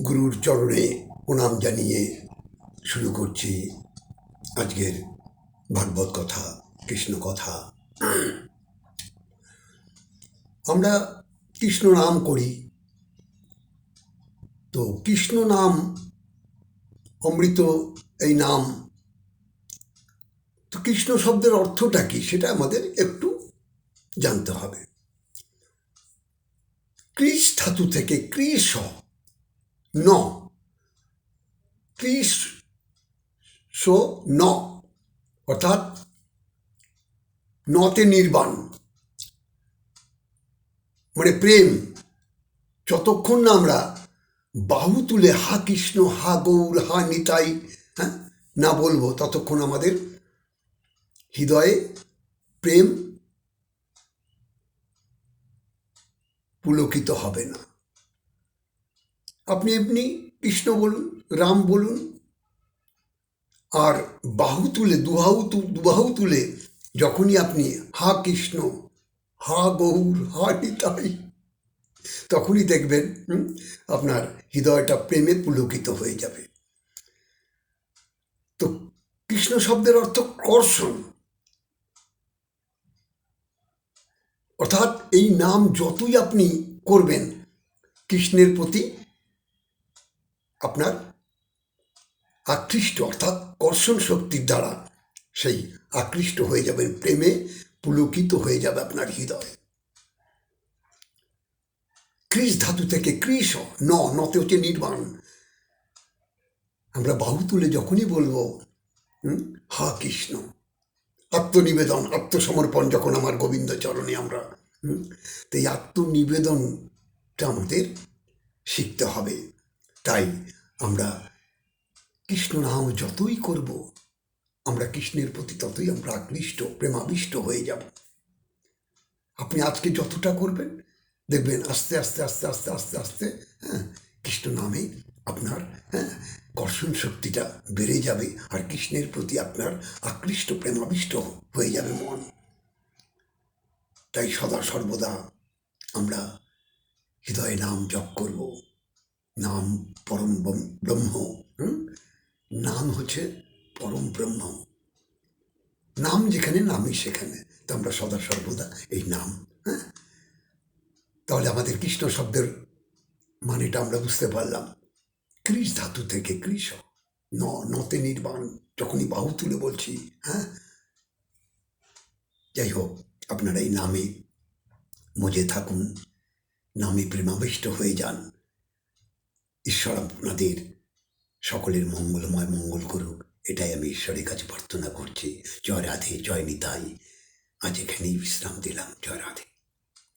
গুরুর চরণে প্রণাম জানিয়ে শুরু করছি আজকের ভাগবত কথা, কৃষ্ণ কথা। আমরা কৃষ্ণ নাম করি, তো কৃষ্ণ নাম অমৃত, এই নাম, তো কৃষ্ণ শব্দের অর্থটা কি সেটা আমাদের একটু জানতে হবে। কৃষ ধাতু থেকে কৃষ ন, কৃষ ন অর্থাৎ নতে নির্বাণ, মানে প্রেম। যতক্ষণ না আমরা বাহু তুলে হা কৃষ্ণ, হা গৌর, হা নিতাই না বলবো, ততক্ষণ আমাদের হৃদয়ে প্রেম পুলকিত হবে না। আপনি এমনি কৃষ্ণ বলুন, রাম বলুন, আর বাহু তুলে দুবাহু তুলে যখনই আপনি হা কৃষ্ণ, হা গৌর, হা নিতাই, তখনই দেখবেন আপনার হৃদয়টা প্রেমে পুলকিত হয়ে যাবে। তো কৃষ্ণ শব্দের অর্থ কর্ষণ, অর্থাৎ এই নাম যতই আপনি করবেন কৃষ্ণের প্রতি আপনার আকৃষ্ট, অর্থাৎ কর্ষণ শক্তির দ্বারা সেই আকৃষ্ট হয়ে যাবেন, প্রেমে পুলকিত হয়ে যাবে আপনার হৃদয়। কৃষ ধাতু থেকে কৃষ নতে হচ্ছে নির্বাণ। আমরা বাহু তুলে যখনই বলবো হা কৃষ্ণ, আত্মনিবেদন, আত্মসমর্পণ যখন আমার গোবিন্দ চরণে আমরা, তো এই আত্মনিবেদনটা আমাদের শিখতে হবে। তাই আমরা কৃষ্ণ নাম যতই করব, আমরা কৃষ্ণের প্রতি ততই আমরা আকৃষ্ট, প্রেমাবিষ্ট হয়ে যাব। আপনি আজকে যতটা করবেন দেখবেন আস্তে আস্তে আস্তে আস্তে আস্তে আস্তে কৃষ্ণ নামে আপনার কর্ষণ শক্তিটা বেড়ে যাবে, আর কৃষ্ণের প্রতি আপনার আকৃষ্ট, প্রেমাবিষ্ট হয়ে যাবে মন। তাই সদা সর্বদা আমরা হৃদয়ে নাম জপ করব। নাম পরম ব্রহ্ম, নাম হচ্ছে পরম ব্রহ্ম। নাম যেখানে, নামই সেখানে। তো আমরা সদা সর্বদা এই নাম, তাহলে আমাদের কৃষ্ণ শব্দের মানেটা আমরা বুঝতে পারলাম। কৃষ ধাতু থেকে কৃষ নতে নির্বাণ, যখনই বাহু তুলে বলছি। যাই হোক, আপনারা এই নামে মজে থাকুন, নামে প্রেমাবিষ্ট হয়ে যান। ঈশ্বর আপনাদের সকলের মঙ্গলময় মঙ্গল করুক, এটাই আমি ঈশ্বরের কাছে প্রার্থনা করছি। জয় রাধে, জয় নিতাই। আজ এখানেই বিশ্রাম দিলাম। জয় রাধে।